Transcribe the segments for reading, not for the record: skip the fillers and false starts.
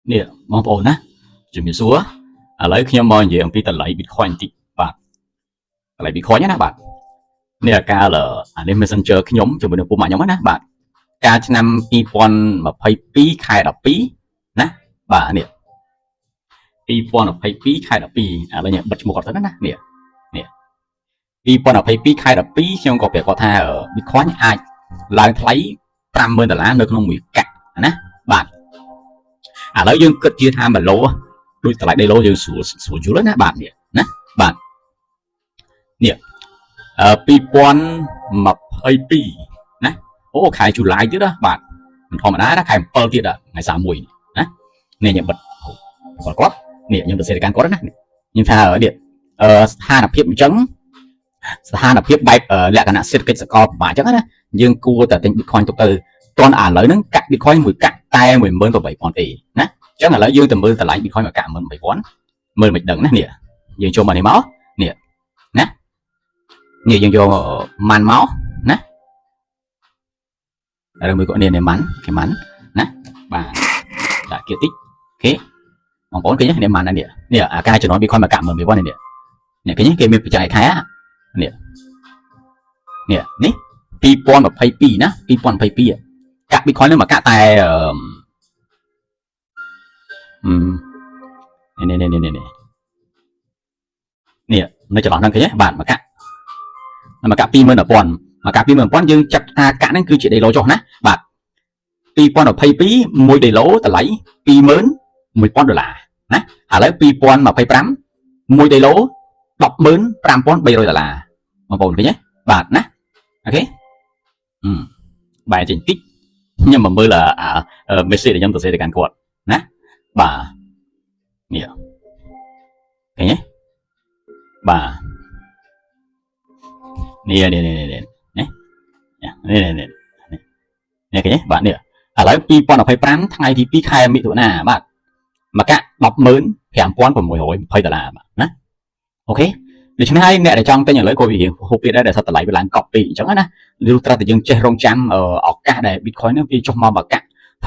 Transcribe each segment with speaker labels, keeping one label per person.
Speaker 1: nè mong ổn á chuẩn bị xuống lấy khi mà gì ông Peter lấy Bitcoin thì bạn lấy Bitcoin nhé bạn nè ca là lên Messenger cái nhóm cho mình được bộ mạng nhóm á bạn ca năm Bitcoin mà pay phí khai đọc phí nè bạn nè Bitcoin là pay phí khai đọc phí là nhận bật một cái đó nè nè Bitcoin là pay phí khai đọc phí trong có vẻ có tha ở Bitcoin ai lại lấy $50 nơiក្នុងមួយកាក់ណាបាទឥឡូវយើងគិតជាថា1ឡូដូចតម្លៃដេឡូយើងស្រួលយល់ណាបាទនេះណាបាទនេះ2022ណាអូខែ July ទៀតណាបាទមិនធម្មតាណាខែ7ទៀតថ្ងៃ31ណានេះខ្ញុំបិទគាត់នេះខ្ញុំទៅសេរីការគាត់ណាខ្ញុំថានេះស្ថានភាពអញ្ចឹងស្ថានភាពបែបលក្ខណៈសេដ្ឋកិច្ចសកលពិបាកអញ្ចឹងណាយើងគួរតែទិញ Bitcoin ទៅតន់ឥឡូវហ្នឹងកាក់ Bitcoin មួយកាក់តែ18000ទេណាអញ្ចឹងឥឡូវយើងទៅមើលតម្លៃ Bitcoin មួយកាក់18000មើលមិនដឹងណានេះយើងចូលមកនេះមកនេះណានេះយើងយកម៉ាន់មកណាហើយមើលគាត់នេះម៉ាន់គេម៉ាន់ណាបាទដាក់គេតិចអូខេបងប្អូនឃើញនេះម៉ាន់នេះនេះអាការចំនួន Bitcoin មួយកាក់18000នេះនេះឃើញគេមានបច្ច័យខែនេះនេះ2022ណា2022កាក់ Bitcoin នឹងមកកាក់តែនេះនៅចន្លោះហ្នឹងឃើញទេបាទមកកាក់21000មកកាក់21000យើងចាត់ថាកាក់ហ្នឹងគឺជាដេឡូចុះណាបាទ2022 1ដេឡូតម្លៃ$21000ណាឥឡូវ2025 1ដេឡូ$15300បងប្អូនឃើញទេបាទណាអូខេបែរចេញតិចខ្ញុំមកមើលmessage ដែលខ្ញុំទៅសេទៅកាន់គាត់ណាបាទនេះឃើញទេបាទនេះឃើញទេបាទនេះឥឡូវ2025ថ្ងៃទី2ខែមិថុនាបាទមកកាក់$15620បាទណាអូខេដូច្នេះហើយអ្នកដែលចង់ទិញឥឡូវក៏វាហូបទៀតដែរដែលសត្វតម្លៃវាឡើងកប់ពេកអញ្ចឹងណាលុះត្រាតែយើងចេះរងចាំឱកាសដែល Bitcoin ហ្នឹងវាចុះមកមកកាក់30000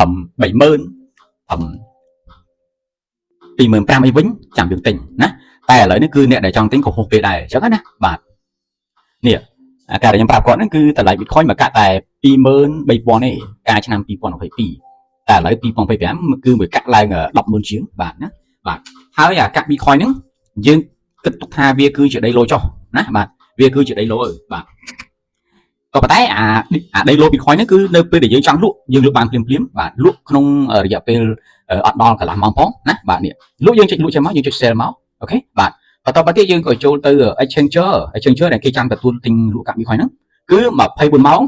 Speaker 1: 25000អីវិញចាំយើងទិញណាតែឥឡូវនេះគឺអ្នកដែលចង់ទិញក៏ហូបពេកដែរអញ្ចឹងណាបាទនេះអាការដែលខ្ញុំប្រាប់គាត់ហ្នឹងគឺតម្លៃ Bitcoin មកកាក់តែ23000ទេកាលឆ្នាំ2022តែឥឡូវ2025គឺមួយកាក់ឡើង100,000ជាងបាទណាបាទហើយអាកាក់ Bitcoin ហ្នឹងយើងគិតទុកថាវាគឺជាដីឡូចុះណាបាទវាគឺជាដីឡូបាទក៏ប៉ុន្តែអាដីឡូ Bitcoin ហ្នឹងគឺនៅពេលដែលយើងចង់លក់យើងលក់បានភ្លាមបាទលក់ក្នុងរយៈពេលអត់ដល់កន្លះម៉ោងផងណាបាទនេះលក់យើងចុចលក់ចេញមកយើងចុច sell មកអូខេបាទបន្តមកទៀតយើងក៏ចូលទៅ Exchanger ដែលគេចាំទទួលទិញលក់កាក់ Bitcoin ហ្នឹងគឺ24ម៉ោង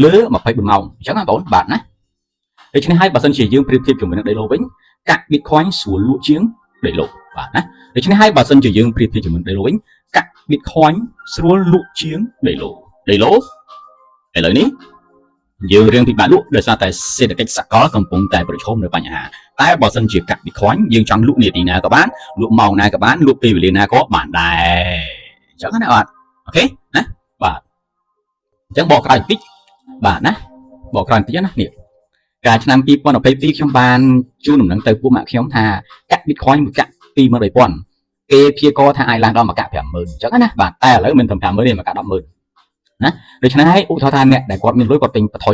Speaker 1: លើ24ម៉ោងអញ្ចឹងណាបងបាទណាដូច្នេះហើយបើសិនជាយើងប្រៀបធៀបជាមួយនឹងដីឡូវិញកាក់ Bitcoin ស្រួលលក់ជាងដីឡូបាទណាដូច្នេះហើយបើសិនជាយើងប្រៀបធៀបជាមួយដីឡូវិញកាក់ Bitcoin ស្រួលលក់ជាងដីឡូឥឡូវនេះយើងរៀងពិបាកលក់ដោយសារតែសេដ្ឋកិច្ចសកលកំពុងតែប្រឈមនឹងបញ្ហាតែបើសិនជាកាក់ Bitcoin យើងចង់លក់នាទីណាក៏បានលក់ម៉ោងណាក៏បានលក់ពេលវេលាណាក៏បានដែរអញ្ចឹងណាបាទអូខេណាបាទអញ្ចឹងបកក្រោយបន្តិចបាទណាបកក្រោយបន្តិចណានេះកាលឆ្នាំ2022ខ្ញុំបានជូនដំណឹងទៅពួកម៉ាក់ខ្ញុំថាកាក់ Bitcoin មួយកាក់23000គេព្យាករថាអាចឡើងដល់មួយកាក់50000អញ្ចឹងណាបាទតែឥឡូវមិនត្រឹម50000ទេមួយកាក់100,000ណាដូច្នេះហើយឧទាហរណ៍ថាអ្នកដែលគាត់មានលុយគាត់ទិញបថុ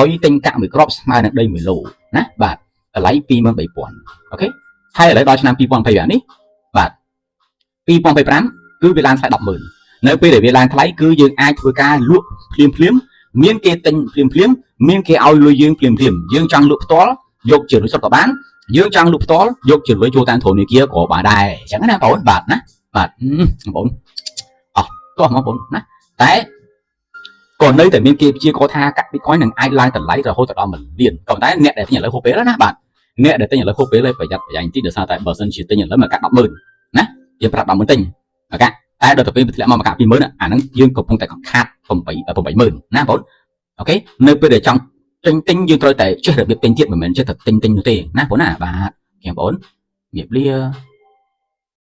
Speaker 1: យទិញកាក់មួយគ្រាប់ស្មើនឹងដី1ឡូណាបាទតម្លៃ23000អូខេហើយឥឡូវដល់ឆ្នាំ2025នេះបាទ2025គឺវាឡើងថ្លៃ100,000នៅពេលដែលវាឡើងថ្លៃគឺយើងអាចធ្វើការលក់ភ្លាមមានគេទិញភ្លាមមានគេឲ្យលុយយើងភ្លាមយើងចង់លក់ផ្ទាល់យកជាលុយសុទ្ធក៏បានយើងចង់លក់ផ្ទាល់យកជាលុយចូលតាមធនាគារក៏បានដែរអញ្ចឹងណាបងប្អូនបាទណាបាទបងប្អូនអស់ទោះបងប្អូនណាតែក៏នៅតែមានគេព្យាករថាកាក់ Bitcoin នឹងអាចឡើងតម្លៃរហូតដល់1លានក៏ប៉ុន្តែអ្នកដែលទិញឥឡូវហូបពេលណាបាទអ្នកដែលទិញឥឡូវហូបពេលហើយប្រយ័ត្នបន្តិចដោយសារតែបើសិនជាទិញឥឡូវមកកាក់100,000ណាយើងប្រាប់100,000ទិញមកកាក់តែដល់ទៅពេលធ្លាក់មកកាក់20000អាហ្នឹងយើងកំពុងតែខាត80000ណាបងអូខេនៅពេលដែលចង់ទិញយើងត្រូវតែចេះរបៀបទិញទៀតមិនមែនចេះតែទិញនោះទេណាបងណាបាទបងប្អូនជំរាបលា